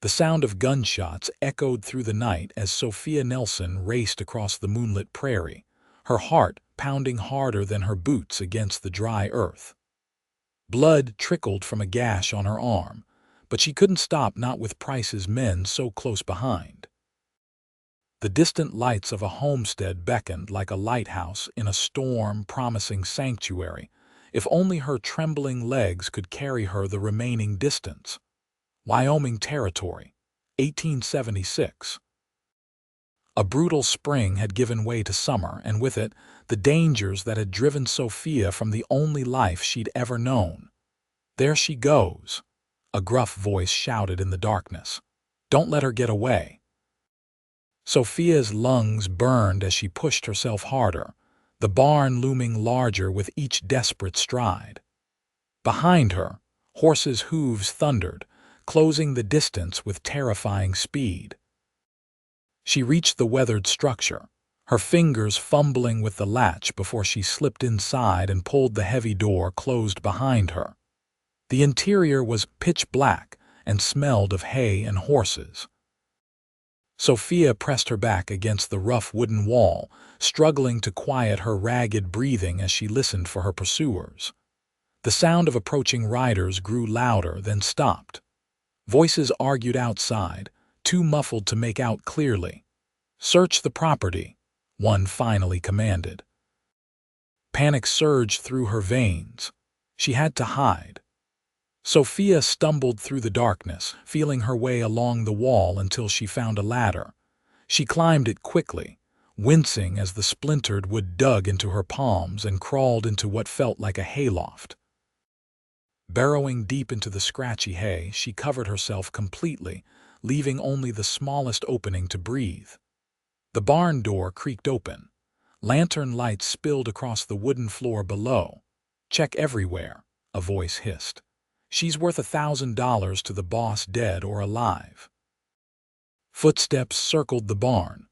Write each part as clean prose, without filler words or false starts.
The sound of gunshots echoed through the night as Sophia Nelson raced across the moonlit prairie, her heart pounding harder than her boots against the dry earth. Blood trickled from a gash on her arm, but she couldn't stop, not with Price's men so close behind. The distant lights of a homestead beckoned like a lighthouse in a storm, promising sanctuary, if only her trembling legs could carry her the remaining distance. Wyoming Territory, 1876. A brutal spring had given way to summer, and with it, the dangers that had driven Sophia from the only life she'd ever known. "There she goes," a gruff voice shouted in the darkness. "Don't let her get away." Sophia's lungs burned as she pushed herself harder, the barn looming larger with each desperate stride. Behind her, horses' hooves thundered, closing the distance with terrifying speed. She reached the weathered structure, her fingers fumbling with the latch before she slipped inside and pulled the heavy door closed behind her. The interior was pitch black and smelled of hay and horses. Sophia pressed her back against the rough wooden wall, struggling to quiet her ragged breathing as she listened for her pursuers. The sound of approaching riders grew louder, then stopped. Voices argued outside, too muffled to make out clearly. "Search the property," one finally commanded. Panic surged through her veins. She had to hide. Sophia stumbled through the darkness, feeling her way along the wall until she found a ladder. She climbed it quickly, wincing as the splintered wood dug into her palms and crawled into what felt like a hayloft. Burrowing deep into the scratchy hay, she covered herself completely, leaving only the smallest opening to breathe. The barn door creaked open. Lantern lights spilled across the wooden floor below. "Check everywhere," a voice hissed. "She's worth $1,000 to the boss, dead or alive." Footsteps circled the barn.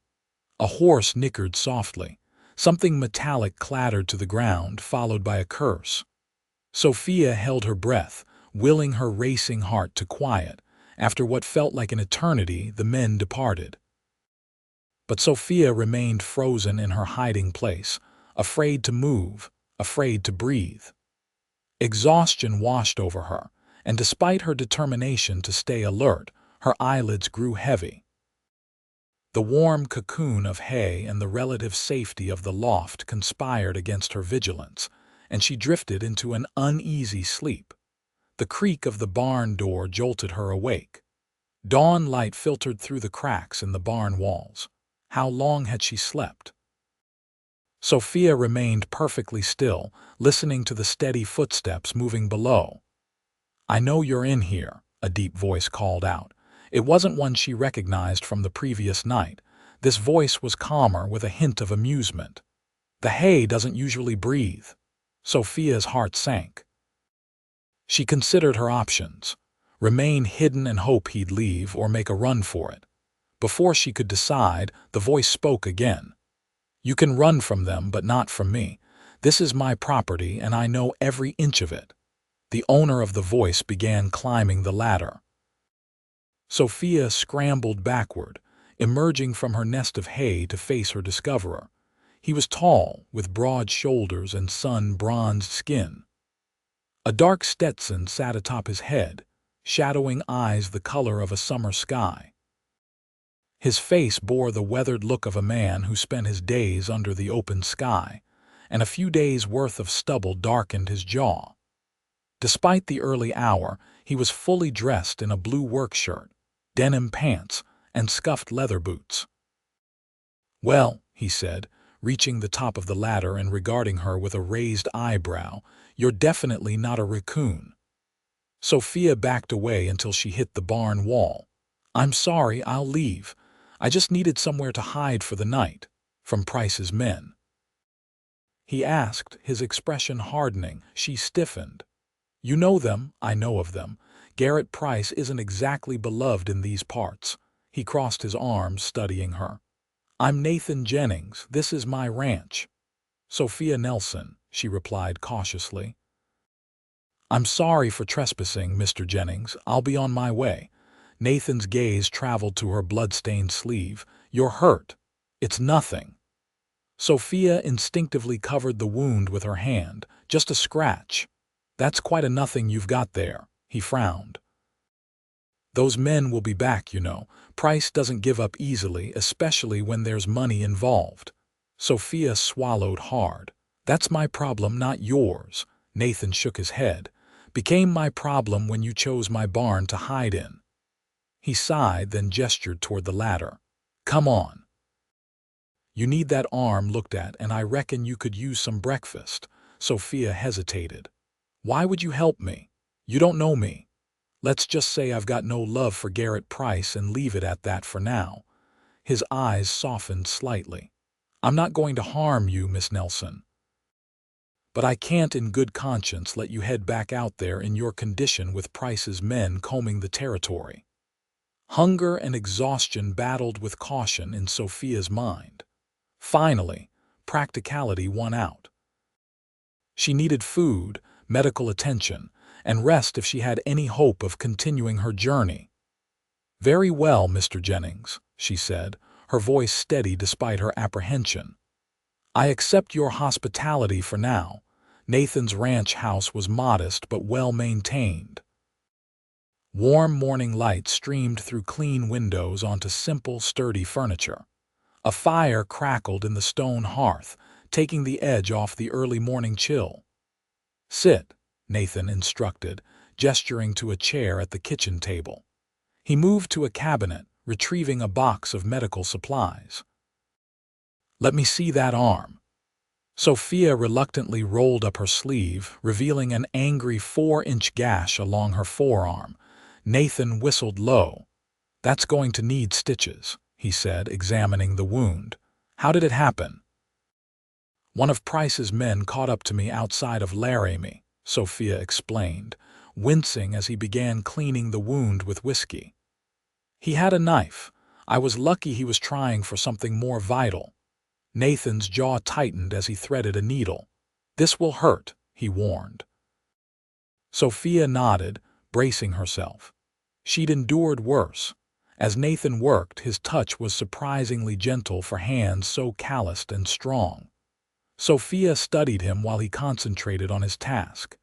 A horse nickered softly. Something metallic clattered to the ground, followed by a curse. Sophia held her breath, willing her racing heart to quiet. After what felt like an eternity, the men departed. But Sophia remained frozen in her hiding place, afraid to move, afraid to breathe. Exhaustion washed over her, and despite her determination to stay alert, her eyelids grew heavy. The warm cocoon of hay and the relative safety of the loft conspired against her vigilance, and she drifted into an uneasy sleep. The creak of the barn door jolted her awake. Dawn light filtered through the cracks in the barn walls. How long had she slept? Sophia remained perfectly still, listening to the steady footsteps moving below. "I know you're in here," a deep voice called out. It wasn't one she recognized from the previous night. This voice was calmer, with a hint of amusement. "The hay doesn't usually breathe." Sophia's heart sank. She considered her options: remain hidden and hope he'd leave, or make a run for it. Before she could decide, the voice spoke again. "You can run from them, but not from me. This is my property, and I know every inch of it." The owner of the voice began climbing the ladder. Sophia scrambled backward, emerging from her nest of hay to face her discoverer. He was tall, with broad shoulders and sun-bronzed skin. A dark Stetson sat atop his head, shadowing eyes the color of a summer sky. His face bore the weathered look of a man who spent his days under the open sky, and a few days' worth of stubble darkened his jaw. Despite the early hour, he was fully dressed in a blue work shirt, denim pants, and scuffed leather boots. "Well," he said, reaching the top of the ladder and regarding her with a raised eyebrow, "you're definitely not a raccoon." Sophia backed away until she hit the barn wall. "I'm sorry, I'll leave. I just needed somewhere to hide for the night, from Price's men." He asked, his expression hardening. She stiffened. "You know them, I know of them. Garrett Price isn't exactly beloved in these parts." He crossed his arms, studying her. "I'm Nathan Jennings. This is my ranch." "Sophia Nelson," she replied cautiously. "I'm sorry for trespassing, Mr. Jennings. I'll be on my way." Nathan's gaze traveled to her blood-stained sleeve. "You're hurt." "It's nothing." Sophia instinctively covered the wound with her hand. "Just a scratch." "That's quite a nothing you've got there." He frowned. "Those men will be back, you know. Price doesn't give up easily, especially when there's money involved." Sophia swallowed hard. "That's my problem, not yours." Nathan shook his head. "Became my problem when you chose my barn to hide in." He sighed, then gestured toward the ladder. "Come on. You need that arm looked at, and I reckon you could use some breakfast." Sophia hesitated. "Why would you help me? You don't know me." "Let's just say I've got no love for Garrett Price and leave it at that for now." His eyes softened slightly. "I'm not going to harm you, Miss Nelson. But I can't in good conscience let you head back out there in your condition with Price's men combing the territory." Hunger and exhaustion battled with caution in Sophia's mind. Finally, practicality won out. She needed food, medical attention, and rest if she had any hope of continuing her journey. "Very well, Mr. Jennings," she said, her voice steady despite her apprehension. "I accept your hospitality for now." Nathan's ranch house was modest but well maintained. Warm morning light streamed through clean windows onto simple, sturdy furniture. A fire crackled in the stone hearth, taking the edge off the early morning chill. "Sit," Nathan instructed, gesturing to a chair at the kitchen table. He moved to a cabinet, retrieving a box of medical supplies. "Let me see that arm." Sophia reluctantly rolled up her sleeve, revealing an angry 4-inch gash along her forearm. Nathan whistled low. "That's going to need stitches," he said, examining the wound. "How did it happen?" "One of Price's men caught up to me outside of Laramie," Sophia explained, wincing as he began cleaning the wound with whiskey. "He had a knife. I was lucky he was trying for something more vital." Nathan's jaw tightened as he threaded a needle. "This will hurt," he warned. Sophia nodded, bracing herself. She'd endured worse. As Nathan worked, his touch was surprisingly gentle for hands so calloused and strong. Sophia studied him while he concentrated on his task.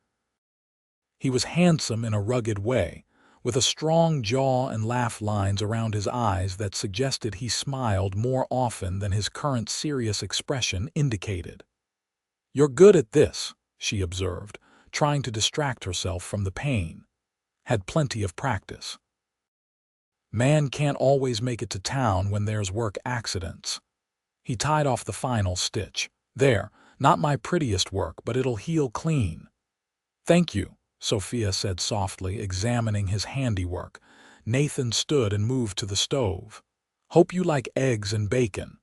He was handsome in a rugged way, with a strong jaw and laugh lines around his eyes that suggested he smiled more often than his current serious expression indicated. "You're good at this," she observed, trying to distract herself from the pain. "Had plenty of practice." "Man can't always make it to town when there's work accidents." He tied off the final stitch. "There, not my prettiest work, but it'll heal clean." "Thank you," Sophia said softly, examining his handiwork. Nathan stood and moved to the stove. "Hope you like eggs and bacon."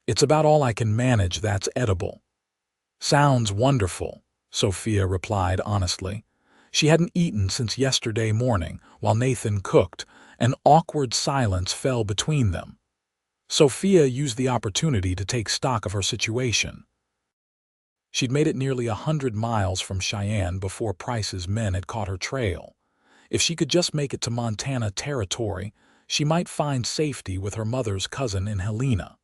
"It's about all I can manage that's edible." "Sounds wonderful," Sophia replied honestly. She hadn't eaten since yesterday morning, while Nathan cooked. An awkward silence fell between them. Sophia used the opportunity to take stock of her situation. She'd made it nearly 100 miles from Cheyenne before Price's men had caught her trail. If she could just make it to Montana Territory, she might find safety with her mother's cousin in Helena.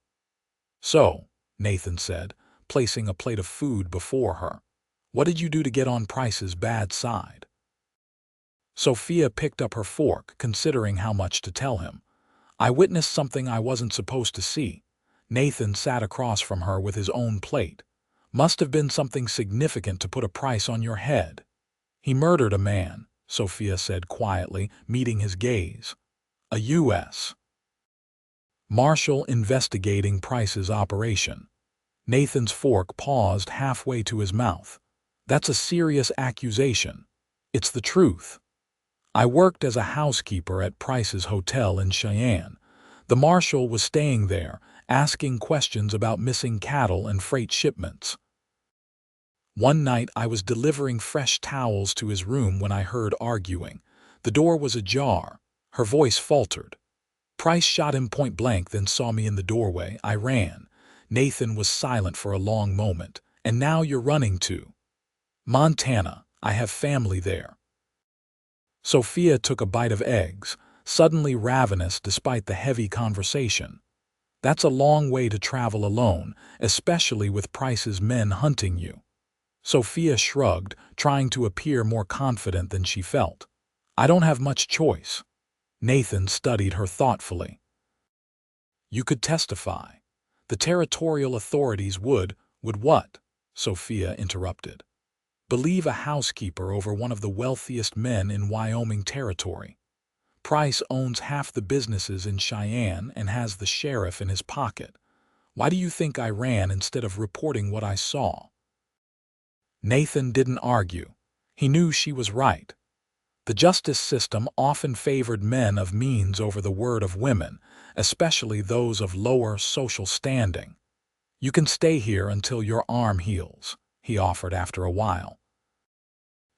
"So," Nathan said, placing a plate of food before her, "what did you do to get on Price's bad side?" Sophia picked up her fork, considering how much to tell him. "I witnessed something I wasn't supposed to see." Nathan sat across from her with his own plate. "Must have been something significant to put a price on your head." "He murdered a man," Sophia said quietly, meeting his gaze. "A U.S. Marshal investigating Price's operation." Nathan's fork paused halfway to his mouth. "That's a serious accusation." "It's the truth. I worked as a housekeeper at Price's hotel in Cheyenne. The marshal was staying there, asking questions about missing cattle and freight shipments. One night I was delivering fresh towels to his room when I heard arguing. The door was ajar." Her voice faltered. "Price shot him point blank, then saw me in the doorway. I ran." Nathan was silent for a long moment. "And now you're running to?" "Montana. I have family there." Sophia took a bite of eggs, suddenly ravenous despite the heavy conversation. That's a long way to travel alone, especially with Price's men hunting you. Sophia shrugged, trying to appear more confident than she felt. I don't have much choice. Nathan studied her thoughtfully. You could testify. The territorial authorities would what? Sophia interrupted. Believe a housekeeper over one of the wealthiest men in Wyoming Territory. Price owns half the businesses in Cheyenne and has the sheriff in his pocket. Why do you think I ran instead of reporting what I saw? Nathan didn't argue. He knew she was right. The justice system often favored men of means over the word of women, especially those of lower social standing. You can stay here until your arm heals, he offered after a while.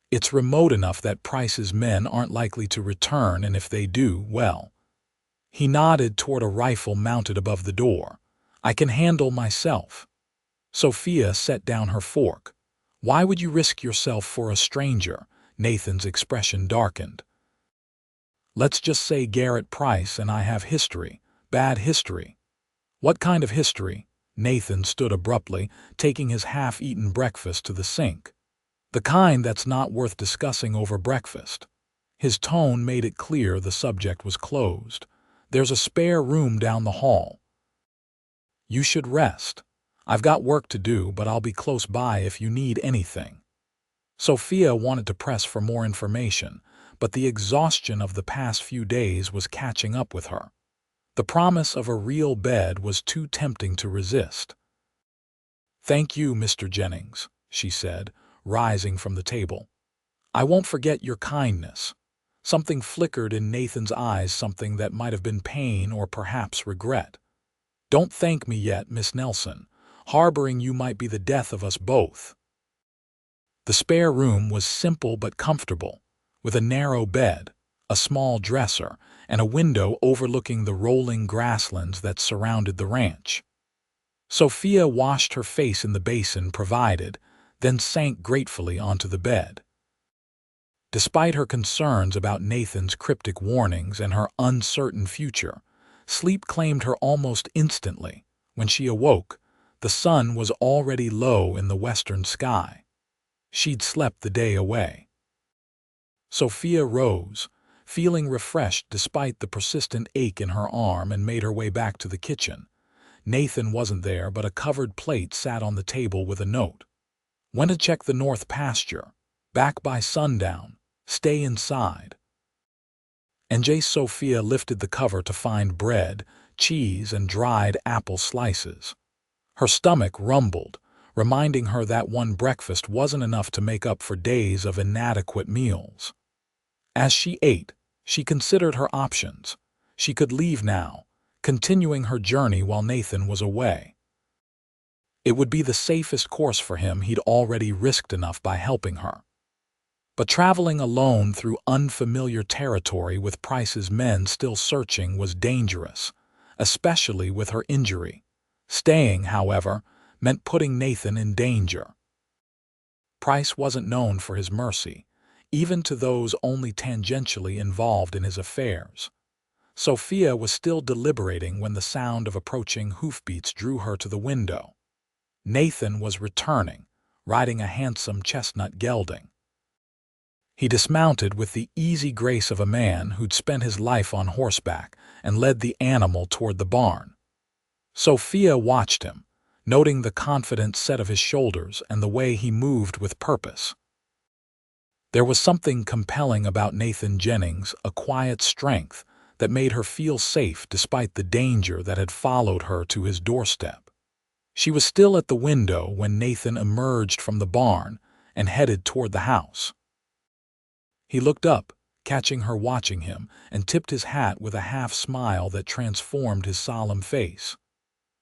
It's remote enough that Price's men aren't likely to return, and if they do, well. He nodded toward a rifle mounted above the door. I can handle myself. Sophia set down her fork. Why would you risk yourself for a stranger? Nathan's expression darkened. Let's just say Garrett Price and I have history, bad history. What kind of history? Nathan stood abruptly, taking his half-eaten breakfast to the sink. The kind that's not worth discussing over breakfast. His tone made it clear the subject was closed. There's a spare room down the hall. You should rest. I've got work to do, but I'll be close by if you need anything. Sophia wanted to press for more information, but the exhaustion of the past few days was catching up with her. The promise of a real bed was too tempting to resist. Thank you, Mr. Jennings, she said, rising from the table. I won't forget your kindness. Something flickered in Nathan's eyes, something that might have been pain or perhaps regret. Don't thank me yet, Miss Nelson. Harboring you might be the death of us both. The spare room was simple but comfortable, with a narrow bed, a small dresser, and a window overlooking the rolling grasslands that surrounded the ranch. Sophia washed her face in the basin provided, then sank gratefully onto the bed. Despite her concerns about Nathan's cryptic warnings and her uncertain future, sleep claimed her almost instantly. When she awoke, the sun was already low in the western sky. She'd slept the day away. Sophia rose, feeling refreshed despite the persistent ache in her arm, and made her way back to the kitchen. Nathan wasn't there, but a covered plate sat on the table with a note. Went to check the north pasture. Back by sundown. Stay inside. Sophia lifted the cover to find bread, cheese, and dried apple slices. Her stomach rumbled, reminding her that one breakfast wasn't enough to make up for days of inadequate meals. As she ate, she considered her options. She could leave now, continuing her journey while Nathan was away. It would be the safest course for him. He'd already risked enough by helping her. But traveling alone through unfamiliar territory with Price's men still searching was dangerous, especially with her injury. Staying, however, meant putting Nathan in danger. Price wasn't known for his mercy, even to those only tangentially involved in his affairs. Sophia was still deliberating when the sound of approaching hoofbeats drew her to the window. Nathan was returning, riding a handsome chestnut gelding. He dismounted with the easy grace of a man who'd spent his life on horseback and led the animal toward the barn. Sophia watched him, noting the confident set of his shoulders and the way he moved with purpose. There was something compelling about Nathan Jennings, a quiet strength that made her feel safe despite the danger that had followed her to his doorstep. She was still at the window when Nathan emerged from the barn and headed toward the house. He looked up, catching her watching him, and tipped his hat with a half-smile that transformed his solemn face.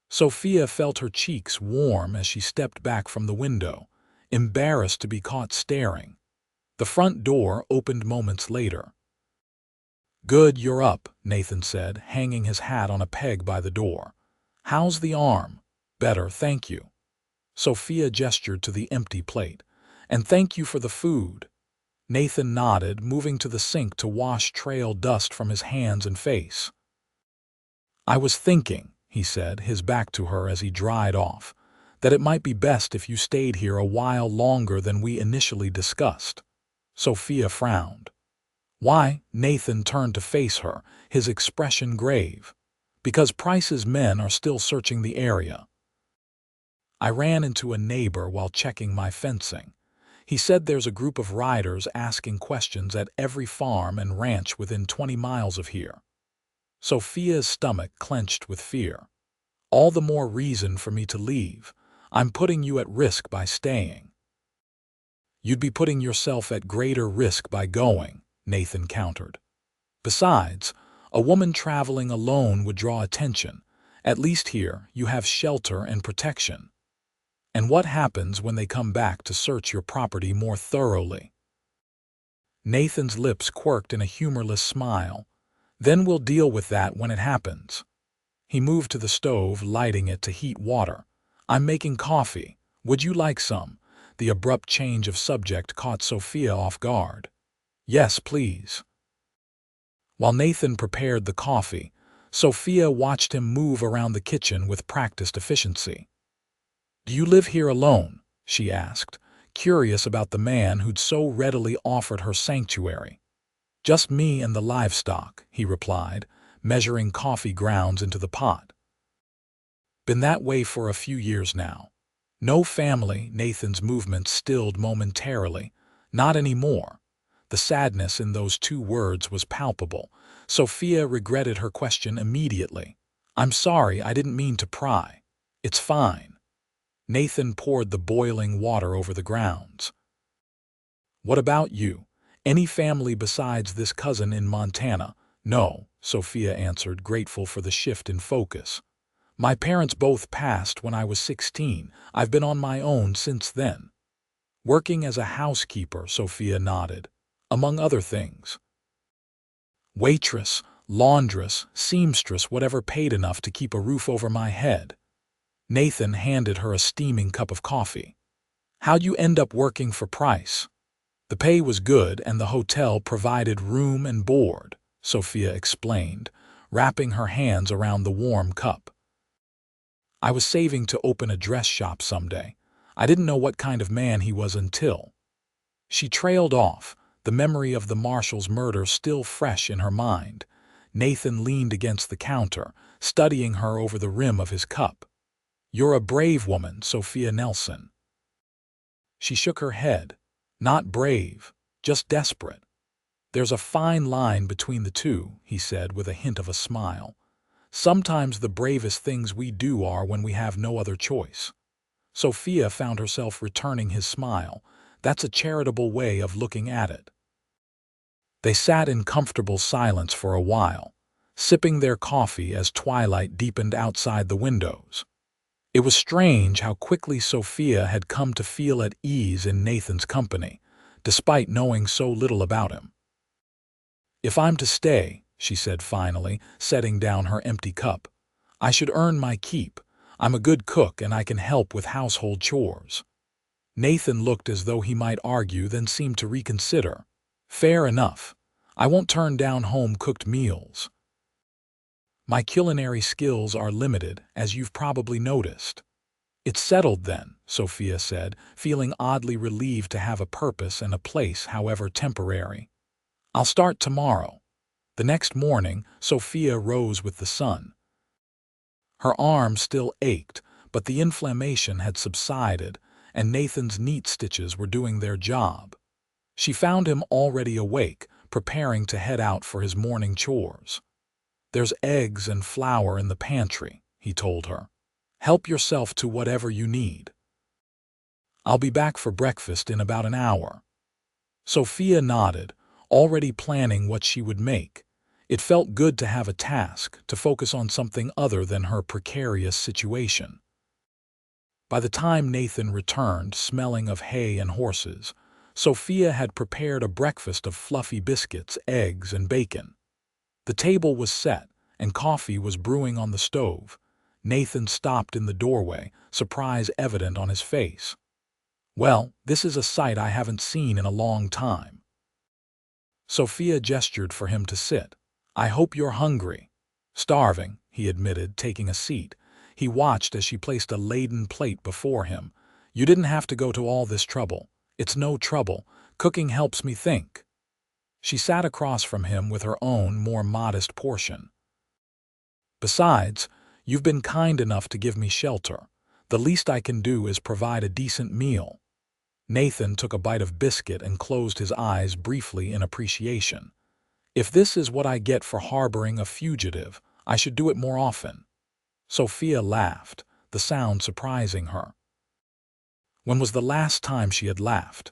Sophia felt her cheeks warm as she stepped back from the window, embarrassed to be caught staring. The front door opened moments later. "Good, you're up," Nathan said, hanging his hat on a peg by the door. "How's the arm?" "Better, thank you." Sophia gestured to the empty plate. "And thank you for the food." Nathan nodded, moving to the sink to wash trail dust from his hands and face. "I was thinking," he said, his back to her as he dried off, "that it might be best if you stayed here a while longer than we initially discussed." Sophia frowned. "Why?" Nathan turned to face her, his expression grave. "Because Price's men are still searching the area. I ran into a neighbor while checking my fencing. He said there's a group of riders asking questions at every farm and ranch within 20 miles of here." Sophia's stomach clenched with fear. "All the more reason for me to leave. I'm putting you at risk by staying." "You'd be putting yourself at greater risk by going," Nathan countered. "Besides, a woman traveling alone would draw attention. At least here, you have shelter and protection. And what happens when they come back to search your property more thoroughly?" Nathan's lips quirked in a humorless smile. "Then we'll deal with that when it happens." He moved to the stove, lighting it to heat water. "I'm making coffee. Would you like some?" The abrupt change of subject caught Sophia off guard. "Yes, please." While Nathan prepared the coffee, Sophia watched him move around the kitchen with practiced efficiency. "Do you live here alone?" she asked, curious about the man who'd so readily offered her sanctuary. "Just me and the livestock," he replied, measuring coffee grounds into the pot. "Been that way for a few years now." "No family," Nathan's movements stilled momentarily. "Not anymore." The sadness in those two words was palpable. Sophia regretted her question immediately. "I'm sorry, I didn't mean to pry." "It's fine." Nathan poured the boiling water over the grounds. "What about you? Any family besides this cousin in Montana?" "No," Sophia answered, grateful for the shift in focus. "My parents both passed when I was 16. I've been on my own since then." "Working as a housekeeper," Sophia nodded. "Among other things." "Waitress, laundress, seamstress, whatever paid enough to keep a roof over my head." Nathan handed her a steaming cup of coffee. "How'd you end up working for Price?" "The pay was good and the hotel provided room and board," Sophia explained, wrapping her hands around the warm cup. "I was saving to open a dress shop someday. I didn't know what kind of man he was until—" She trailed off, the memory of the Marshal's murder still fresh in her mind. Nathan leaned against the counter, studying her over the rim of his cup. "You're a brave woman, Sophia Nelson." She shook her head. "Not brave, just desperate." "There's a fine line between the two," he said with a hint of a smile. "Sometimes the bravest things we do are when we have no other choice." Sophia found herself returning his smile. That's a charitable way of looking at it. They sat in comfortable silence for a while, sipping their coffee as twilight deepened outside the windows. It was strange how quickly Sophia had come to feel at ease in Nathan's company, despite knowing so little about him. "If I'm to stay," she said finally, setting down her empty cup, "I should earn my keep. I'm a good cook and I can help with household chores." Nathan looked as though he might argue, then seemed to reconsider. "Fair enough. I won't turn down home-cooked meals." "My culinary skills are limited, as you've probably noticed." "It's settled then," Sophia said, feeling oddly relieved to have a purpose and a place, however temporary. "I'll start tomorrow." The next morning, Sophia rose with the sun. Her arm still ached, but the inflammation had subsided, and Nathan's neat stitches were doing their job. She found him already awake, preparing to head out for his morning chores. "There's eggs and flour in the pantry," he told her. "Help yourself to whatever you need." "I'll be back for breakfast in about an hour." Sophia nodded, already planning what she would make. It felt good to have a task, to focus on something other than her precarious situation. By the time Nathan returned, smelling of hay and horses, Sophia had prepared a breakfast of fluffy biscuits, eggs, and bacon. The table was set, and coffee was brewing on the stove. Nathan stopped in the doorway, surprise evident on his face. "Well, this is a sight I haven't seen in a long time." Sophia gestured for him to sit. "I hope you're hungry." "Starving," he admitted, taking a seat. He watched as she placed a laden plate before him. "You didn't have to go to all this trouble." "It's no trouble. Cooking helps me think." She sat across from him with her own, more modest portion. "Besides, you've been kind enough to give me shelter. The least I can do is provide a decent meal." Nathan took a bite of biscuit and closed his eyes briefly in appreciation. "If this is what I get for harboring a fugitive, I should do it more often." Sophia laughed, the sound surprising her. When was the last time she had laughed?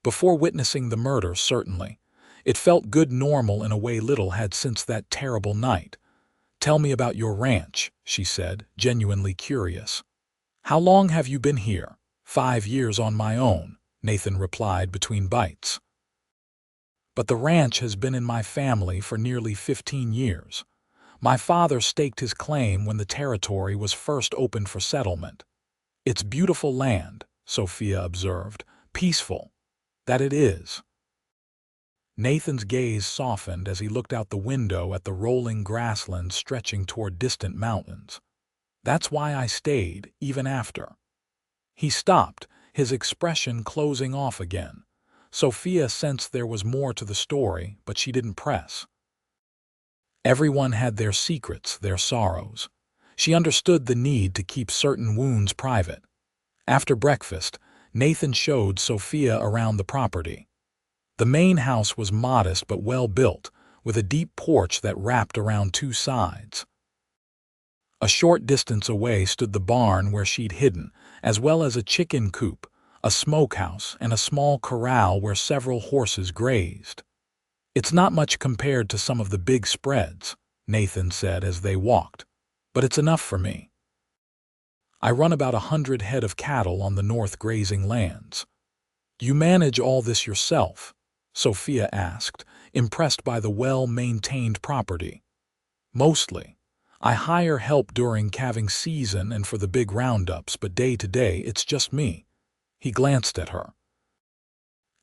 Before witnessing the murder, certainly. It felt good, normal in a way little had since that terrible night. "Tell me about your ranch," she said, genuinely curious. "How long have you been here?" 5 years on my own," Nathan replied between bites. "But the ranch has been in my family for nearly 15 years. My father staked his claim when the territory was first opened for settlement." "It's beautiful land," Sophia observed. "Peaceful." "That it is." Nathan's gaze softened as he looked out the window at the rolling grasslands stretching toward distant mountains. "That's why I stayed, even after." He stopped, his expression closing off again. Sophia sensed there was more to the story, but she didn't press. Everyone had their secrets, their sorrows. She understood the need to keep certain wounds private. After breakfast, Nathan showed Sophia around the property. The main house was modest but well built, with a deep porch that wrapped around 2 sides. A short distance away stood the barn where she'd hidden, as well as a chicken coop, a smokehouse, and a small corral where several horses grazed. "It's not much compared to some of the big spreads," Nathan said as they walked, "but it's enough for me. I run about 100 head of cattle on the north grazing lands." "You manage all this yourself?" Sophia asked, impressed by the well-maintained property. "Mostly. I hire help during calving season and for the big roundups, but day to day it's just me." He glanced at her.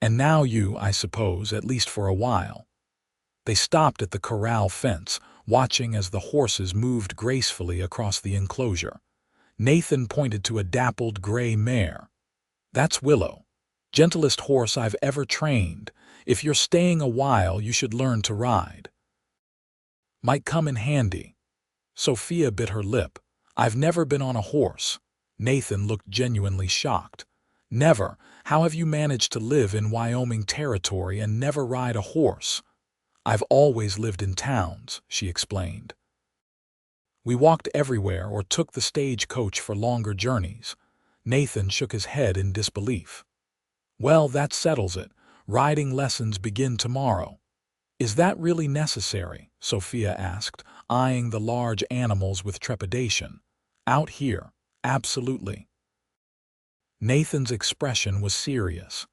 "And now you, I suppose, at least for a while." They stopped at the corral fence, watching as the horses moved gracefully across the enclosure. Nathan pointed to a dappled gray mare. "That's Willow. Gentlest horse I've ever trained. If you're staying a while, you should learn to ride. Might come in handy." Sophia bit her lip. "I've never been on a horse." Nathan looked genuinely shocked. "Never? How have you managed to live in Wyoming Territory and never ride a horse?" "I've always lived in towns," she explained. "We walked everywhere or took the stagecoach for longer journeys." Nathan shook his head in disbelief. "Well, that settles it. Riding lessons begin tomorrow." "Is that really necessary?" Sophia asked, eyeing the large animals with trepidation. "Out here, absolutely." Nathan's expression was serious.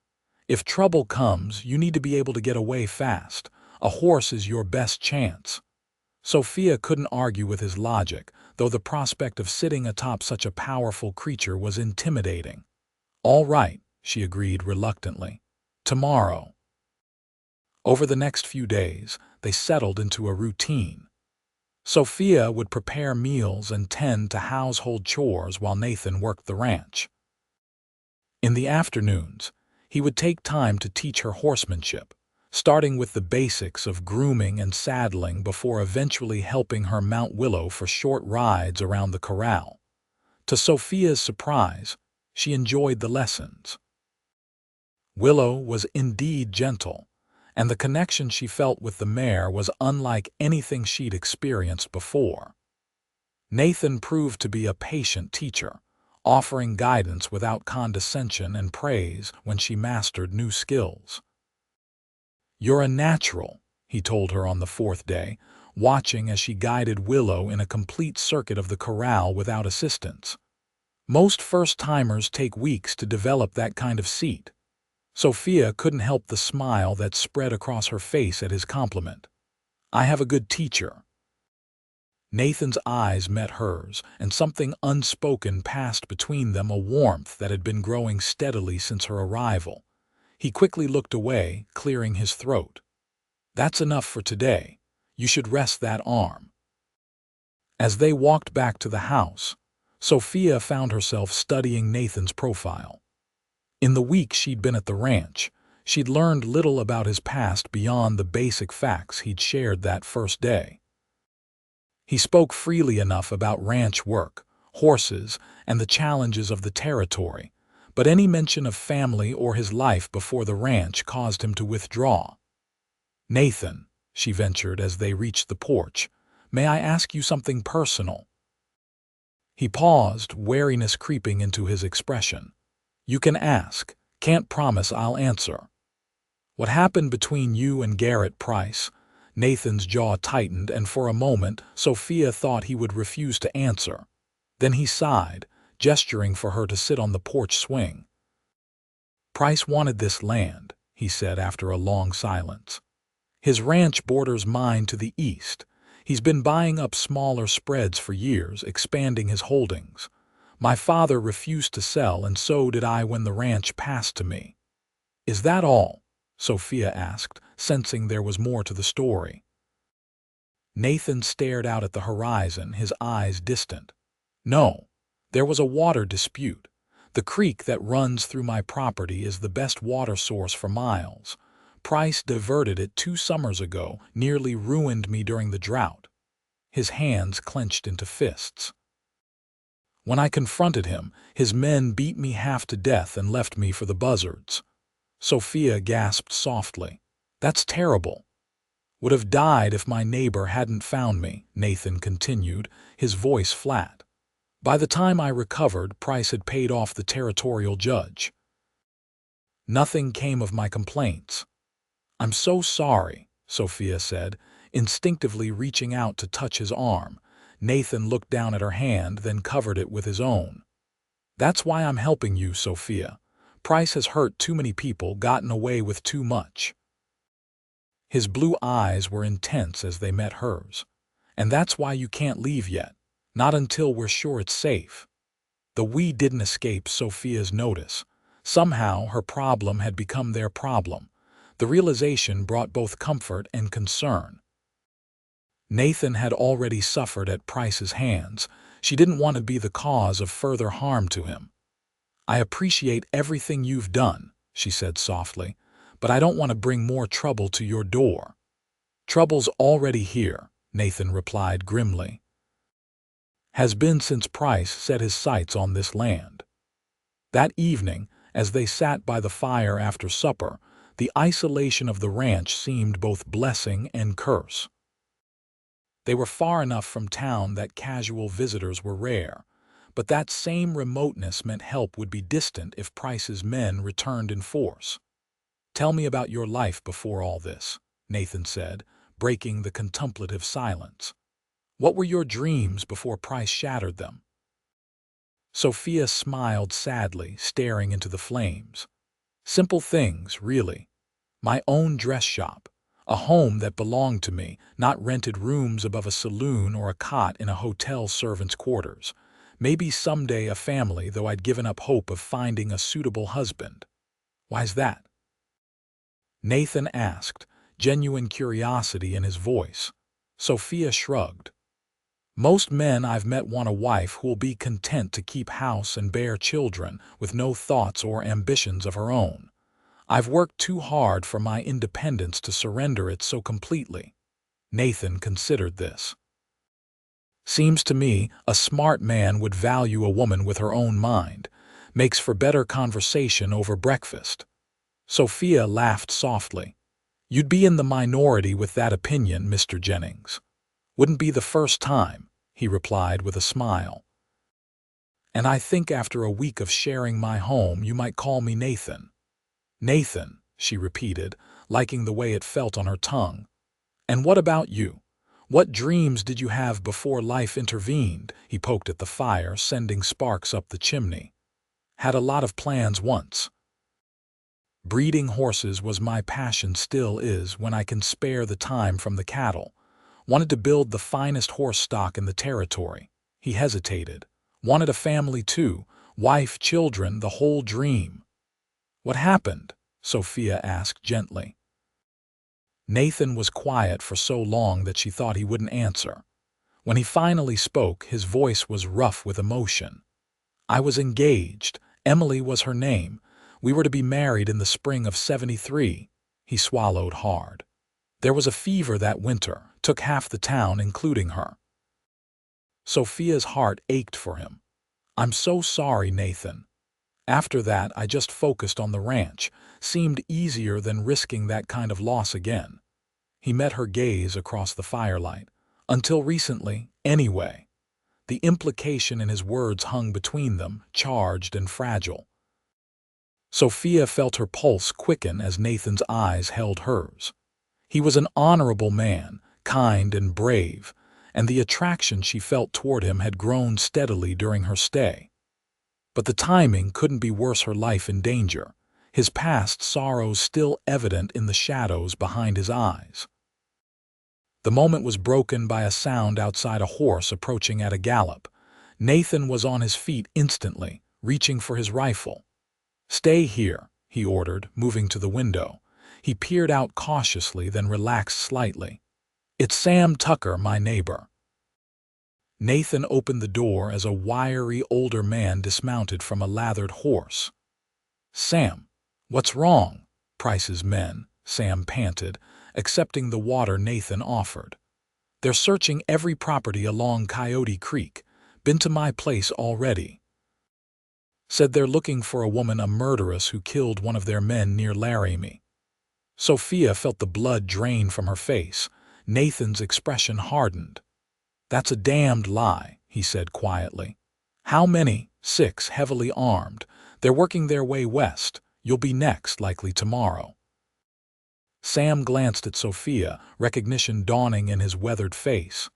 "If trouble comes, you need to be able to get away fast. A horse is your best chance." Sophia couldn't argue with his logic, though the prospect of sitting atop such a powerful creature was intimidating. "All right," she agreed reluctantly. "Tomorrow." Over the next few days, they settled into a routine. Sophia would prepare meals and tend to household chores while Nathan worked the ranch. In the afternoons, he would take time to teach her horsemanship, starting with the basics of grooming and saddling before eventually helping her mount Willow for short rides around the corral. To Sophia's surprise, she enjoyed the lessons. Willow was indeed gentle, and the connection she felt with the mare was unlike anything she'd experienced before. Nathan proved to be a patient teacher, offering guidance without condescension and praise when she mastered new skills. "You're a natural," he told her on the 4th day, watching as she guided Willow in a complete circuit of the corral without assistance. "Most first-timers take weeks to develop that kind of seat." Sophia couldn't help the smile that spread across her face at his compliment. "I have a good teacher." Nathan's eyes met hers, and something unspoken passed between them, a warmth that had been growing steadily since her arrival. He quickly looked away, clearing his throat. That's enough for today. You should rest that arm." As they walked back to the house, Sophia found herself studying Nathan's profile. In the week she'd been at the ranch, she'd learned little about his past beyond the basic facts he'd shared that first day. He spoke freely enough about ranch work, horses, and the challenges of the territory, but any mention of family or his life before the ranch caused him to withdraw. "Nathan," she ventured as they reached the porch, "may I ask you something personal?" He paused, wariness creeping into his expression. "You can ask. Can't promise I'll answer." "What happened between you and Garrett Price?" Nathan's jaw tightened, and for a moment Sophia thought he would refuse to answer. Then he sighed, gesturing for her to sit on the porch swing. "Price wanted this land," he said after a long silence. "His ranch borders mine to the east. He's been buying up smaller spreads for years, expanding his holdings. My father refused to sell, and so did I when the ranch passed to me." "Is that all?" Sophia asked, sensing there was more to the story. Nathan stared out at the horizon, his eyes distant. "No, there was a water dispute. The creek that runs through my property is the best water source for miles. Price diverted it 2 summers ago, nearly ruined me during the drought." His hands clenched into fists. "When I confronted him, his men beat me half to death and left me for the buzzards." Sophia gasped softly. "That's terrible." "Would have died if my neighbor hadn't found me," Nathan continued, his voice flat. "By the time I recovered, Price had paid off the territorial judge. Nothing came of my complaints." "I'm so sorry," Sophia said, instinctively reaching out to touch his arm. Nathan looked down at her hand, then covered it with his own. "That's why I'm helping you, Sophia. Price has hurt too many people, gotten away with too much." His blue eyes were intense as they met hers. "And that's why you can't leave yet. Not until we're sure it's safe." The "we" didn't escape Sophia's notice. Somehow her problem had become their problem. The realization brought both comfort and concern. Nathan had already suffered at Price's hands. She didn't want to be the cause of further harm to him. "I appreciate everything you've done," she said softly, "but I don't want to bring more trouble to your door." "Trouble's already here," Nathan replied grimly. "Has been since Price set his sights on this land." That evening, as they sat by the fire after supper, the isolation of the ranch seemed both blessing and curse. They were far enough from town that casual visitors were rare, but that same remoteness meant help would be distant if Price's men returned in force. "Tell me about your life before all this," Nathan said, breaking the contemplative silence. "What were your dreams before Price shattered them?" Sophia smiled sadly, staring into the flames. "Simple things, really. My own dress shop. A home that belonged to me, not rented rooms above a saloon or a cot in a hotel servant's quarters. Maybe someday a family, though I'd given up hope of finding a suitable husband." "Why's that?" Nathan asked, genuine curiosity in his voice. Sophia shrugged. "Most men I've met want a wife who'll be content to keep house and bear children with no thoughts or ambitions of her own. I've worked too hard for my independence to surrender it so completely." Nathan considered this. "Seems to me a smart man would value a woman with her own mind. Makes for better conversation over breakfast." Sophia laughed softly. "You'd be in the minority with that opinion, Mr. Jennings." "Wouldn't be the first time," he replied with a smile. "And I think after a week of sharing my home you might call me Nathan." "Nathan," she repeated, liking the way it felt on her tongue. "And what about you? What dreams did you have before life intervened?" He poked at the fire, sending sparks up the chimney. "Had a lot of plans once. Breeding horses was my passion, still is when I can spare the time from the cattle. Wanted to build the finest horse stock in the territory." He hesitated. "Wanted a family too, wife, children, the whole dream." "What happened?" Sophia asked gently. Nathan was quiet for so long that she thought he wouldn't answer. When he finally spoke, his voice was rough with emotion. I was engaged. Emily was her name. We were to be married in the spring of '73. He swallowed hard. There was a fever that winter, took half the town, including her. Sophia's heart ached for him. I'm so sorry, Nathan. After that, I just focused on the ranch. Seemed easier than risking that kind of loss again. He met her gaze across the firelight. Until recently, anyway. The implication in his words hung between them, charged and fragile. Sophia felt her pulse quicken as Nathan's eyes held hers. He was an honorable man, kind and brave, and the attraction she felt toward him had grown steadily during her stay. But the timing couldn't be worse, her life in danger, his past sorrows still evident in the shadows behind his eyes. The moment was broken by a sound outside, a horse approaching at a gallop. Nathan was on his feet instantly, reaching for his rifle. Stay here, he ordered, moving to the window. He peered out cautiously, then relaxed slightly. It's Sam Tucker, my neighbor. Nathan opened the door as a wiry older man dismounted from a lathered horse. Sam, what's wrong? Price's men, Sam panted, accepting the water Nathan offered. They're searching every property along Coyote Creek. Been to my place already. Said they're looking for a woman, a murderess who killed one of their men near Laramie. Sophia felt the blood drain from her face. Nathan's expression hardened. That's a damned lie, he said quietly. How many? 6, heavily armed. They're working their way west. You'll be next, likely tomorrow. Sam glanced at Sophia, recognition dawning in his weathered face.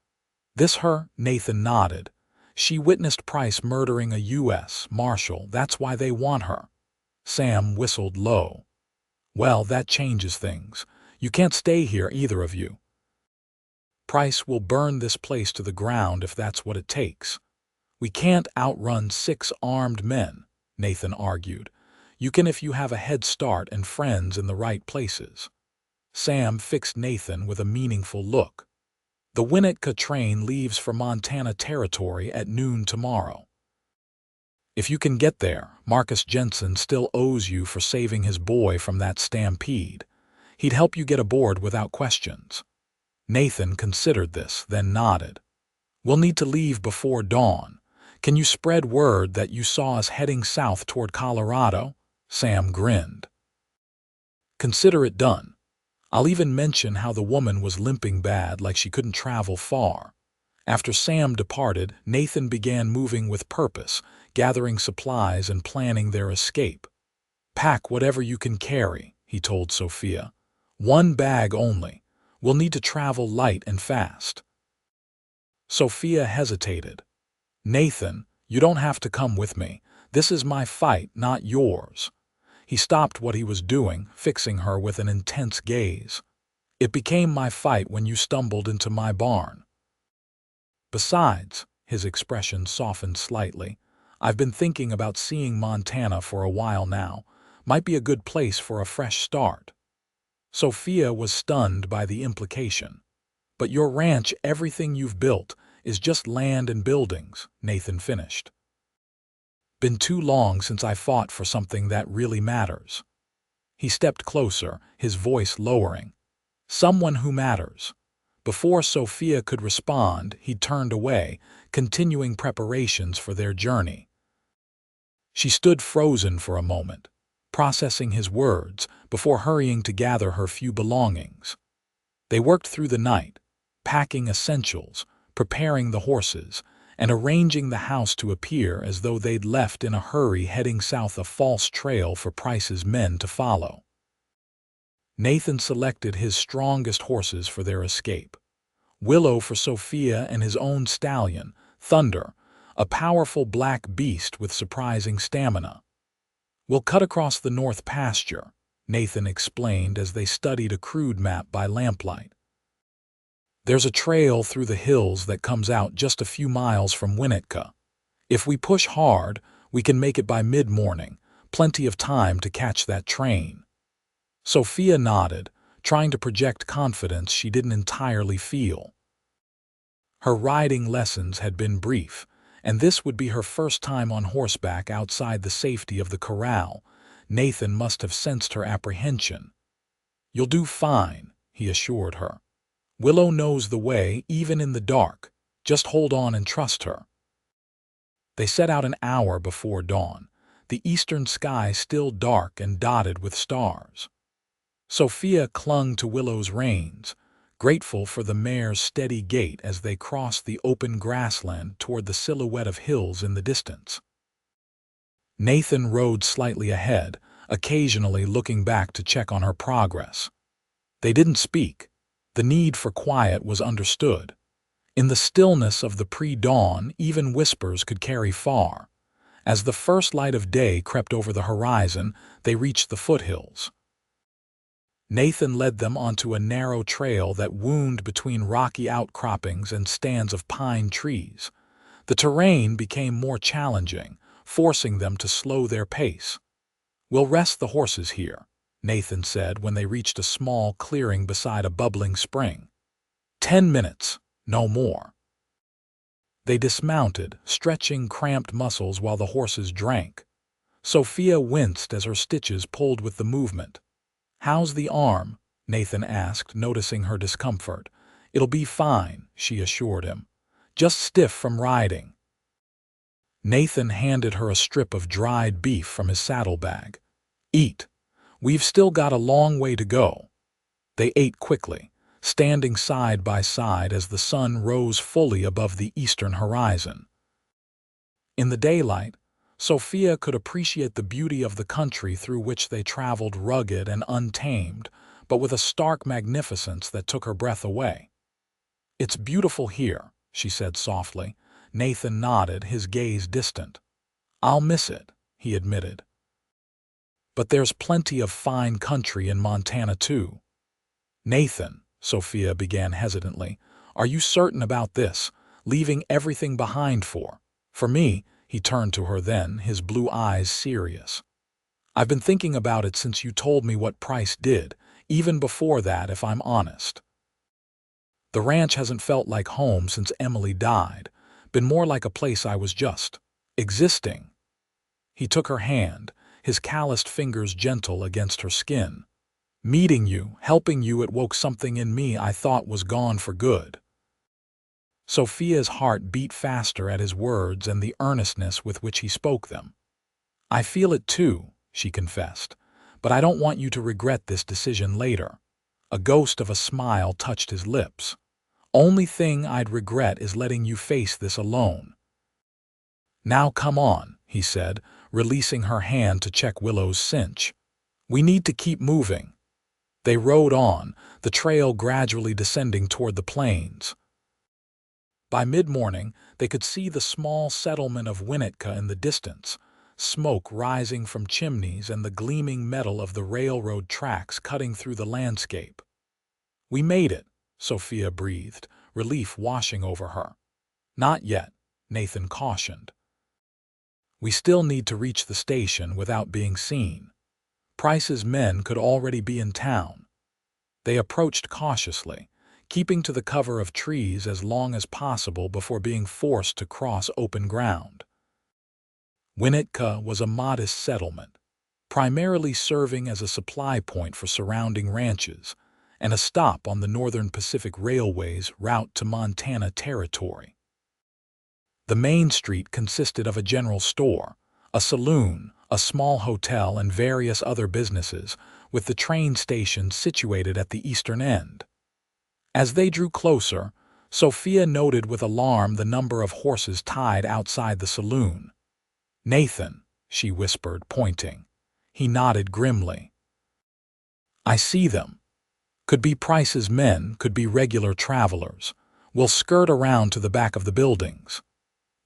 This her? Nathan nodded. She witnessed Price murdering a U.S. Marshal. That's why they want her. Sam whistled low. Well, that changes things. You can't stay here, either of you. Price will burn this place to the ground if that's what it takes. We can't outrun 6 armed men, Nathan argued. You can if you have a head start and friends in the right places. Sam fixed Nathan with a meaningful look. The Winnetka train leaves for Montana Territory at noon tomorrow. If you can get there, Marcus Jensen still owes you for saving his boy from that stampede. He'd help you get aboard without questions. Nathan considered this, then nodded. We'll need to leave before dawn. Can you spread word that you saw us heading south toward Colorado? Sam grinned. Consider it done. I'll even mention how the woman was limping bad, like she couldn't travel far. After Sam departed, Nathan began moving with purpose, gathering supplies and planning their escape. Pack whatever you can carry, he told Sophia. 1 bag only. We'll need to travel light and fast. Sophia hesitated. Nathan, you don't have to come with me. This is my fight, not yours. He stopped what he was doing, fixing her with an intense gaze. It became my fight when you stumbled into my barn. Besides, his expression softened slightly, I've been thinking about seeing Montana for a while now. Might be a good place for a fresh start. Sophia was stunned by the implication. But your ranch, everything you've built, is just land and buildings, Nathan finished. Been too long since I fought for something that really matters. He stepped closer, his voice lowering. Someone who matters. Before Sophia could respond, he turned away, continuing preparations for their journey. She stood frozen for a moment, processing his words before hurrying to gather her few belongings. They worked through the night, packing essentials, preparing the horses, and arranging the house to appear as though they'd left in a hurry, heading south, a false trail for Price's men to follow. Nathan selected his strongest horses for their escape. Willow for Sophia and his own stallion, Thunder, a powerful black beast with surprising stamina. We'll cut across the north pasture, Nathan explained as they studied a crude map by lamplight. There's a trail through the hills that comes out just a few miles from Winnetka. If we push hard, we can make it by mid-morning, plenty of time to catch that train. Sophia nodded, trying to project confidence she didn't entirely feel. Her riding lessons had been brief, and this would be her first time on horseback outside the safety of the corral. Nathan must have sensed her apprehension. "You'll do fine," he assured her. "Willow knows the way, even in the dark. Just hold on and trust her." They set out an hour before dawn, the eastern sky still dark and dotted with stars. Sophia clung to Willow's reins, grateful for the mare's steady gait as they crossed the open grassland toward the silhouette of hills in the distance. Nathan rode slightly ahead, occasionally looking back to check on her progress. They didn't speak. The need for quiet was understood. In the stillness of the pre-dawn, even whispers could carry far. As the first light of day crept over the horizon, they reached the foothills. Nathan led them onto a narrow trail that wound between rocky outcroppings and stands of pine trees. The terrain became more challenging, forcing them to slow their pace. "We'll rest the horses here," Nathan said when they reached a small clearing beside a bubbling spring. 10 minutes, no more." They dismounted, stretching cramped muscles while the horses drank. Sophia winced as her stitches pulled with the movement. "How's the arm?" Nathan asked, noticing her discomfort. "It'll be fine," she assured him. "Just stiff from riding." Nathan handed her a strip of dried beef from his saddlebag. "Eat. We've still got a long way to go." They ate quickly, standing side by side as the sun rose fully above the eastern horizon. In the daylight, Sophia could appreciate the beauty of the country through which they traveled, rugged and untamed, but with a stark magnificence that took her breath away. "It's beautiful here," she said softly. Nathan nodded, his gaze distant. "I'll miss it," he admitted. "But there's plenty of fine country in Montana, too." "Nathan," Sophia began hesitantly, "are you certain about this, leaving everything behind for me?" He turned to her then, his blue eyes serious. "I've been thinking about it since you told me what Price did, even before that, if I'm honest. The ranch hasn't felt like home since Emily died, been more like a place I was just existing." He took her hand, his calloused fingers gentle against her skin. "Meeting you, helping you, it woke something in me I thought was gone for good." Sophia's heart beat faster at his words and the earnestness with which he spoke them. "I feel it too," she confessed, "but I don't want you to regret this decision later." A ghost of a smile touched his lips. "Only thing I'd regret is letting you face this alone." "Now come on," he said, releasing her hand to check Willow's cinch. "We need to keep moving." They rode on, the trail gradually descending toward the plains. By mid-morning, they could see the small settlement of Winnetka in the distance, smoke rising from chimneys and the gleaming metal of the railroad tracks cutting through the landscape. "We made it," Sophia breathed, relief washing over her. "Not yet," Nathan cautioned. "We still need to reach the station without being seen." Price's men could already be in town. They approached cautiously, keeping to the cover of trees as long as possible before being forced to cross open ground. Winnetka was a modest settlement, primarily serving as a supply point for surrounding ranches and a stop on the Northern Pacific Railway's route to Montana Territory. The main street consisted of a general store, a saloon, a small hotel, and various other businesses, with the train station situated at the eastern end. As they drew closer, Sophia noted with alarm the number of horses tied outside the saloon. "Nathan," she whispered, pointing. He nodded grimly. "I see them. Could be Price's men, could be regular travelers. We'll skirt around to the back of the buildings."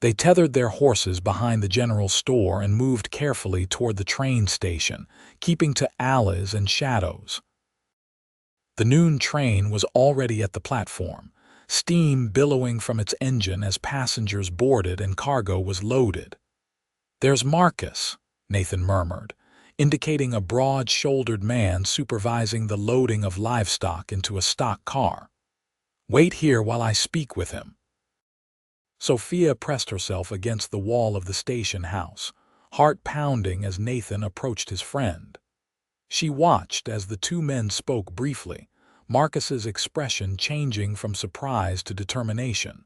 They tethered their horses behind the general store and moved carefully toward the train station, keeping to alleys and shadows. The noon train was already at the platform, steam billowing from its engine as passengers boarded and cargo was loaded. "There's Marcus," Nathan murmured, indicating a broad-shouldered man supervising the loading of livestock into a stock car. "Wait here while I speak with him." Sophia pressed herself against the wall of the station house, heart pounding as Nathan approached his friend. She watched as the two men spoke briefly, Marcus's expression changing from surprise to determination.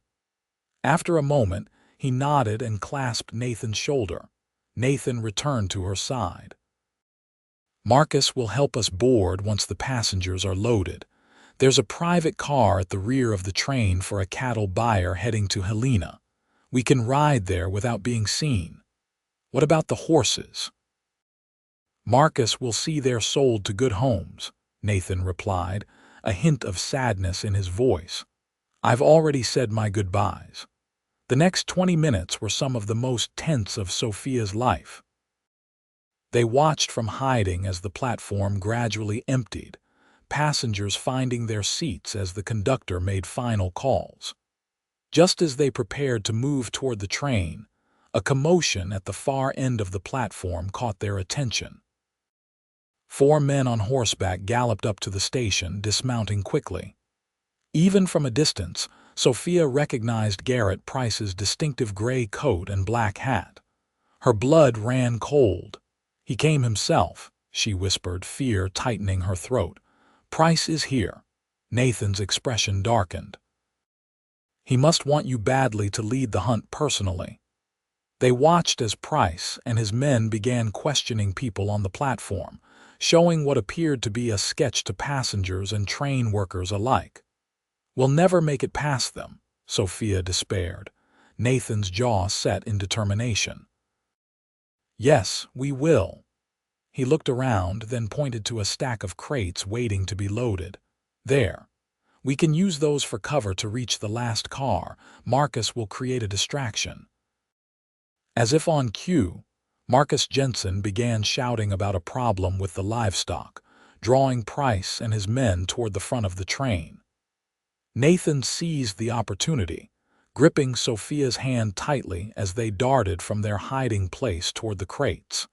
After a moment, he nodded and clasped Nathan's shoulder. Nathan returned to her side. "Marcus will help us board once the passengers are loaded. There's a private car at the rear of the train for a cattle buyer heading to Helena. We can ride there without being seen. What about the horses?" "Marcus will see they're sold to good homes," Nathan replied, a hint of sadness in his voice. "I've already said my goodbyes." The next 20 minutes were some of the most tense of Sophia's life. They watched from hiding as the platform gradually emptied, passengers finding their seats as the conductor made final calls. Just as they prepared to move toward the train, a commotion at the far end of the platform caught their attention. 4 men on horseback galloped up to the station, dismounting quickly. Even from a distance, Sophia recognized Garrett Price's distinctive gray coat and black hat. Her blood ran cold. "He came himself," she whispered, fear tightening her throat. "Price is here." Nathan's expression darkened. "He must want you badly to lead the hunt personally." They watched as Price and his men began questioning people on the platform, showing what appeared to be a sketch to passengers and train workers alike. "We'll never make it past them," Sophia despaired. Nathan's jaw set in determination. "Yes, we will." He looked around, then pointed to a stack of crates waiting to be loaded. "There. We can use those for cover to reach the last car. Marcus will create a distraction." As if on cue, Marcus Jensen began shouting about a problem with the livestock, drawing Price and his men toward the front of the train. Nathan seized the opportunity, gripping Sophia's hand tightly as they darted from their hiding place toward the crates.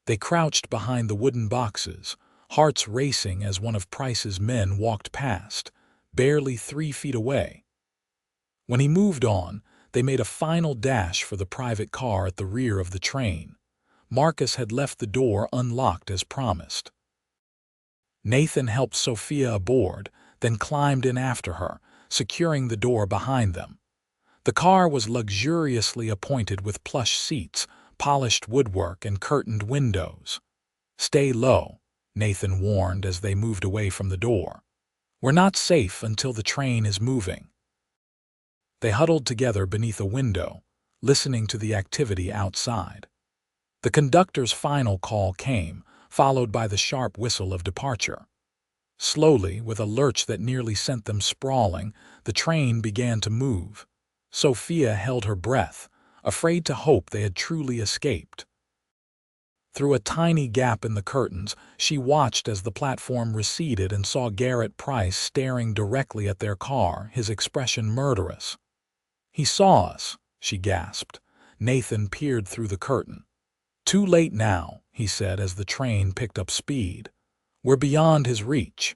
They crouched behind the wooden boxes, hearts racing as one of Price's men walked past, barely 3 feet away. When he moved on, they made a final dash for the private car at the rear of the train. Marcus had left the door unlocked as promised. Nathan helped Sophia aboard, then climbed in after her, securing the door behind them. The car was luxuriously appointed with plush seats, polished woodwork, and curtained windows. "Stay low," Nathan warned as they moved away from the door. "We're not safe until the train is moving." They huddled together beneath a window, listening to the activity outside. The conductor's final call came, followed by the sharp whistle of departure. Slowly, with a lurch that nearly sent them sprawling, the train began to move. Sophia held her breath, afraid to hope they had truly escaped. Through a tiny gap in the curtains, she watched as the platform receded and saw Garrett Price staring directly at their car, his expression murderous. "He saw us," she gasped. Nathan peered through the curtain. "Too late now," he said as the train picked up speed. "We're beyond his reach."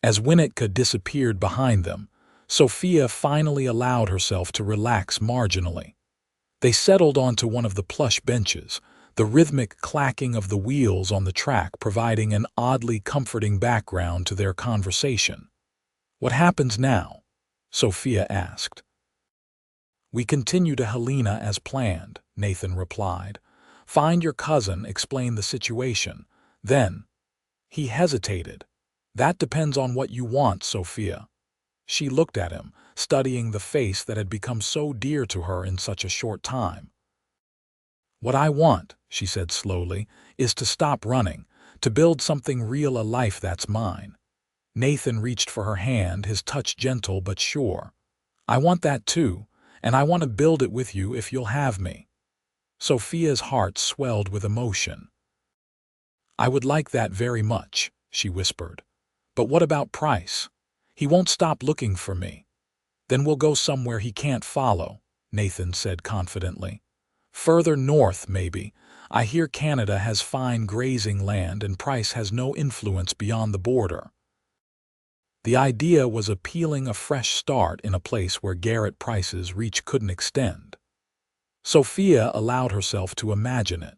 As Winnetka disappeared behind them, Sophia finally allowed herself to relax marginally. They settled onto one of the plush benches, the rhythmic clacking of the wheels on the track providing an oddly comforting background to their conversation. "What happens now?" Sophia asked. "We continue to Helena as planned," Nathan replied. "Find your cousin, explain the situation. Then—" He hesitated. "That depends on what you want, Sophia." She looked at him, studying the face that had become so dear to her in such a short time. "What I want," she said slowly, "is to stop running, to build something real, a life that's mine." Nathan reached for her hand, his touch gentle but sure. "I want that too, and I want to build it with you if you'll have me." Sophia's heart swelled with emotion. "I would like that very much," she whispered. "But what about Price? He won't stop looking for me." "Then we'll go somewhere he can't follow," Nathan said confidently. "Further north, maybe. I hear Canada has fine grazing land and Price has no influence beyond the border. The idea was appealing, a fresh start in a place where Garrett Price's reach couldn't extend. Sophia allowed herself to imagine it.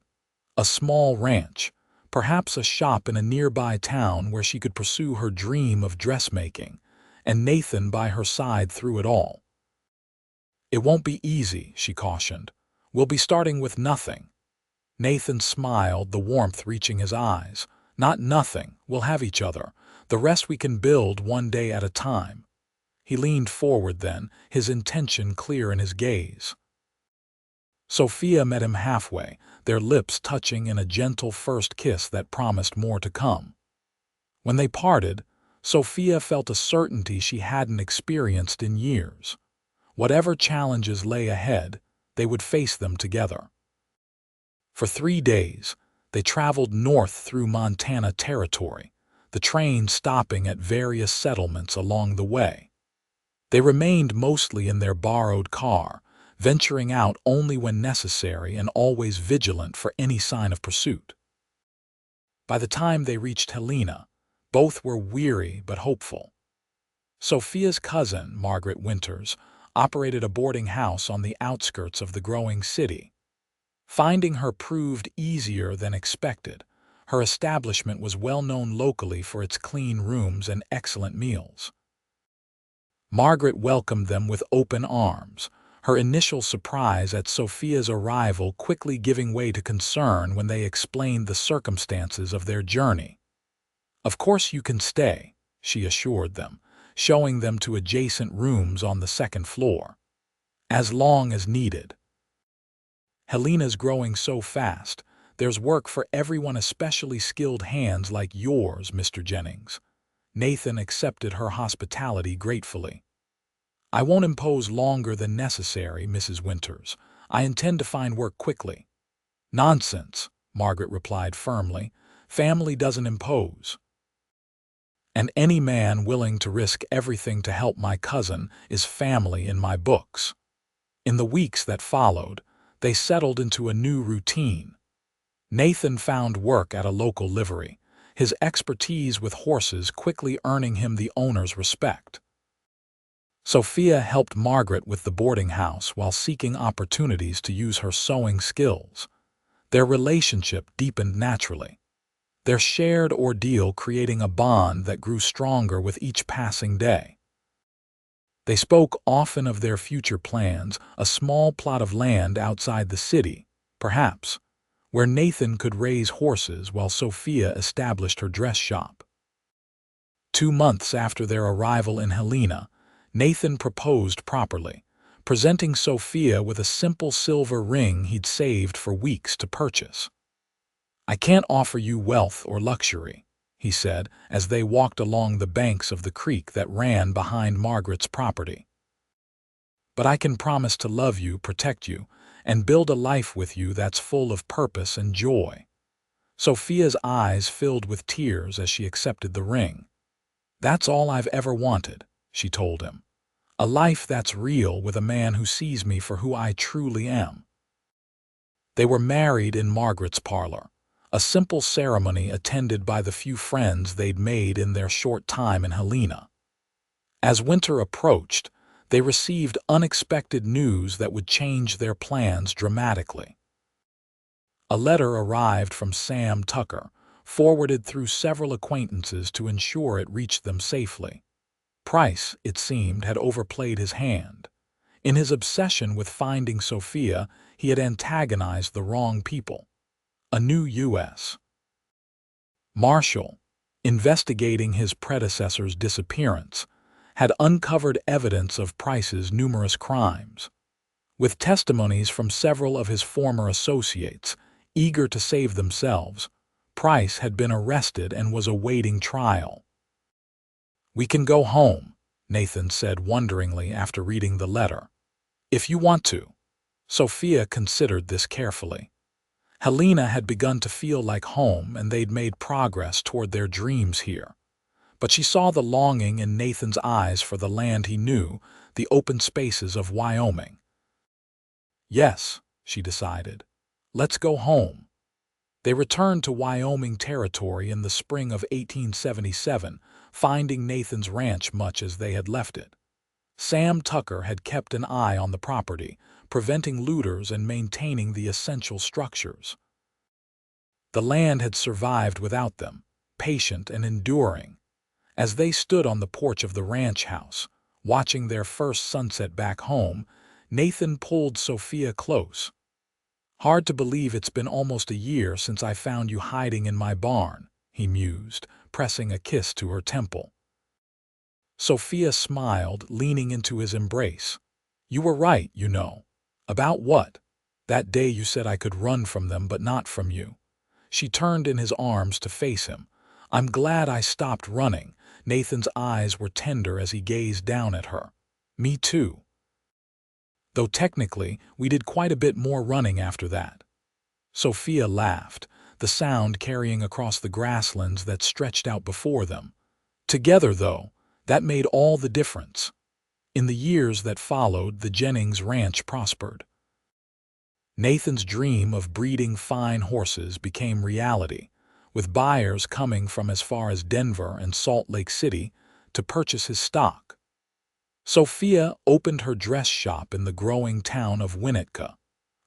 A small ranch, perhaps a shop in a nearby town where she could pursue her dream of dressmaking, and Nathan by her side through it all. "It won't be easy," she cautioned. "We'll be starting with nothing." Nathan smiled, the warmth reaching his eyes. "Not nothing, we'll have each other. The rest we can build one day at a time." He leaned forward then, his intention clear in his gaze. Sophia met him halfway, their lips touching in a gentle first kiss that promised more to come. When they parted, Sophia felt a certainty she hadn't experienced in years. Whatever challenges lay ahead, they would face them together. For 3 days, they traveled north through Montana Territory, the train stopping at various settlements along the way. They remained mostly in their borrowed car, venturing out only when necessary and always vigilant for any sign of pursuit. By the time they reached Helena, both were weary but hopeful. Sophia's cousin, Margaret Winters, operated a boarding house on the outskirts of the growing city. Finding her proved easier than expected. Her establishment was well known locally for its clean rooms and excellent meals. Margaret welcomed them with open arms, her initial surprise at Sophia's arrival quickly giving way to concern when they explained the circumstances of their journey. "Of course you can stay," she assured them, showing them to adjacent rooms on the second floor. "As long as needed. Helena's growing so fast, there's work for everyone, especially skilled hands like yours, Mr. Jennings." Nathan accepted her hospitality gratefully. "I won't impose longer than necessary, Mrs. Winters. I intend to find work quickly." "Nonsense," Margaret replied firmly. "Family doesn't impose. And any man willing to risk everything to help my cousin is family in my books." In the weeks that followed, they settled into a new routine. Nathan found work at a local livery, his expertise with horses quickly earning him the owner's respect. Sophia helped Margaret with the boarding house while seeking opportunities to use her sewing skills. Their relationship deepened naturally, their shared ordeal creating a bond that grew stronger with each passing day. They spoke often of their future plans, a small plot of land outside the city, perhaps, where Nathan could raise horses while Sophia established her dress shop. 2 months after their arrival in Helena, Nathan proposed properly, presenting Sophia with a simple silver ring he'd saved for weeks to purchase. "I can't offer you wealth or luxury," he said as they walked along the banks of the creek that ran behind Margaret's property. "But I can promise to love you, protect you, and build a life with you that's full of purpose and joy." Sophia's eyes filled with tears as she accepted the ring. "That's all I've ever wanted," she told him. "A life that's real with a man who sees me for who I truly am." They were married in Margaret's parlor, a simple ceremony attended by the few friends they'd made in their short time in Helena. As winter approached, they received unexpected news that would change their plans dramatically. A letter arrived from Sam Tucker, forwarded through several acquaintances to ensure it reached them safely. Price, it seemed, had overplayed his hand. In his obsession with finding Sophia, he had antagonized the wrong people. A new U.S. Marshal, investigating his predecessor's disappearance, had uncovered evidence of Price's numerous crimes. With testimonies from several of his former associates, eager to save themselves, Price had been arrested and was awaiting trial. "We can go home," Nathan said wonderingly after reading the letter. "If you want to." Sophia considered this carefully. Helena had begun to feel like home and they'd made progress toward their dreams here. But she saw the longing in Nathan's eyes for the land he knew, the open spaces of Wyoming. "Yes," she decided. "Let's go home." They returned to Wyoming Territory in the spring of 1877, finding Nathan's ranch much as they had left it. Sam Tucker had kept an eye on the property, preventing looters and maintaining the essential structures. The land had survived without them, patient and enduring. As they stood on the porch of the ranch house, watching their first sunset back home, Nathan pulled Sophia close. "Hard to believe it's been almost a year since I found you hiding in my barn," he mused, pressing a kiss to her temple. Sophia smiled, leaning into his embrace. "You were right, you know." "About what?" "That day you said I could run from them, but not from you." She turned in his arms to face him. "I'm glad I stopped running." Nathan's eyes were tender as he gazed down at her. "Me too. Though technically, we did quite a bit more running after that." Sophia laughed, the sound carrying across the grasslands that stretched out before them. Together, though, that made all the difference. In the years that followed, the Jennings ranch prospered. Nathan's dream of breeding fine horses became reality, with buyers coming from as far as Denver and Salt Lake City to purchase his stock. Sophia opened her dress shop in the growing town of Winnetka,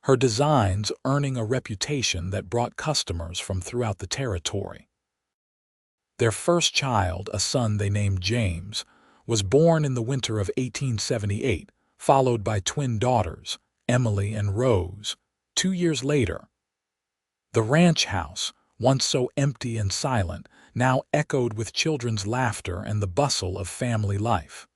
her designs earning a reputation that brought customers from throughout the territory. Their first child, a son they named James, was born in the winter of 1878, followed by twin daughters, Emily and Rose, 2 years later. The ranch house, once so empty and silent, now echoed with children's laughter and the bustle of family life.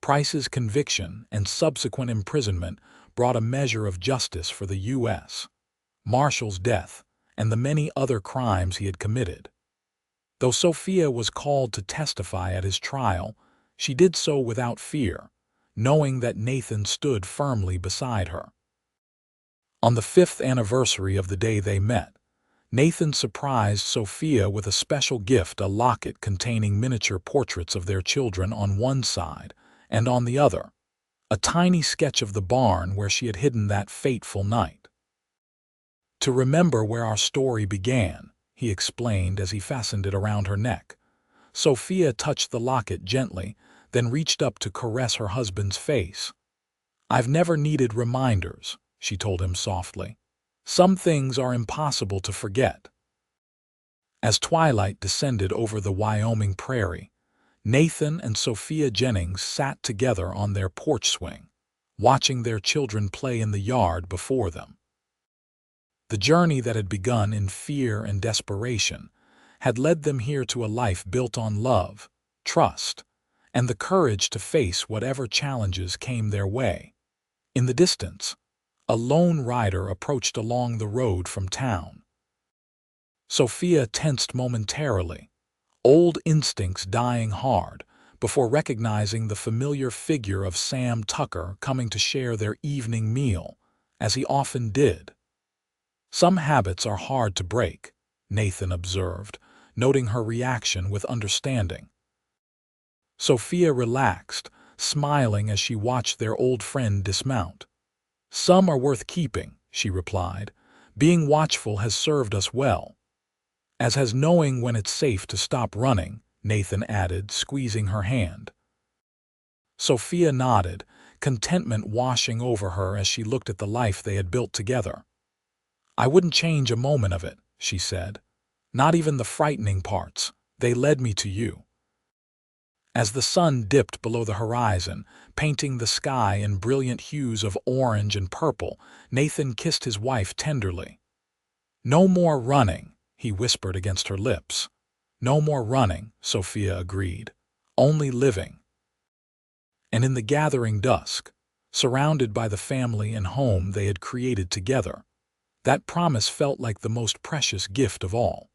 Price's conviction and subsequent imprisonment brought a measure of justice for the U.S. Marshal's death and the many other crimes he had committed. Though Sophia was called to testify at his trial, she did so without fear, knowing that Nathan stood firmly beside her. On the 5th anniversary of the day they met, Nathan surprised Sophia with a special gift, a locket containing miniature portraits of their children on one side, and on the other, a tiny sketch of the barn where she had hidden that fateful night. "To remember where our story began," he explained as he fastened it around her neck. Sophia touched the locket gently, then reached up to caress her husband's face. "I've never needed reminders," she told him softly. "Some things are impossible to forget." As twilight descended over the Wyoming prairie, Nathan and Sophia Jennings sat together on their porch swing, watching their children play in the yard before them. The journey that had begun in fear and desperation had led them here to a life built on love, trust, and the courage to face whatever challenges came their way. In the distance, a lone rider approached along the road from town. Sophia tensed momentarily, old instincts dying hard, before recognizing the familiar figure of Sam Tucker coming to share their evening meal, as he often did. "Some habits are hard to break," Nathan observed, noting her reaction with understanding. Sophia relaxed, smiling as she watched their old friend dismount. "Some are worth keeping," she replied. "Being watchful has served us well." "As has knowing when it's safe to stop running," Nathan added, squeezing her hand. Sophia nodded, contentment washing over her as she looked at the life they had built together. "I wouldn't change a moment of it," she said. "Not even the frightening parts. They led me to you." As the sun dipped below the horizon, painting the sky in brilliant hues of orange and purple, Nathan kissed his wife tenderly. "No more running," he whispered against her lips. "No more running," Sophia agreed. "Only living." And in the gathering dusk, surrounded by the family and home they had created together, that promise felt like the most precious gift of all.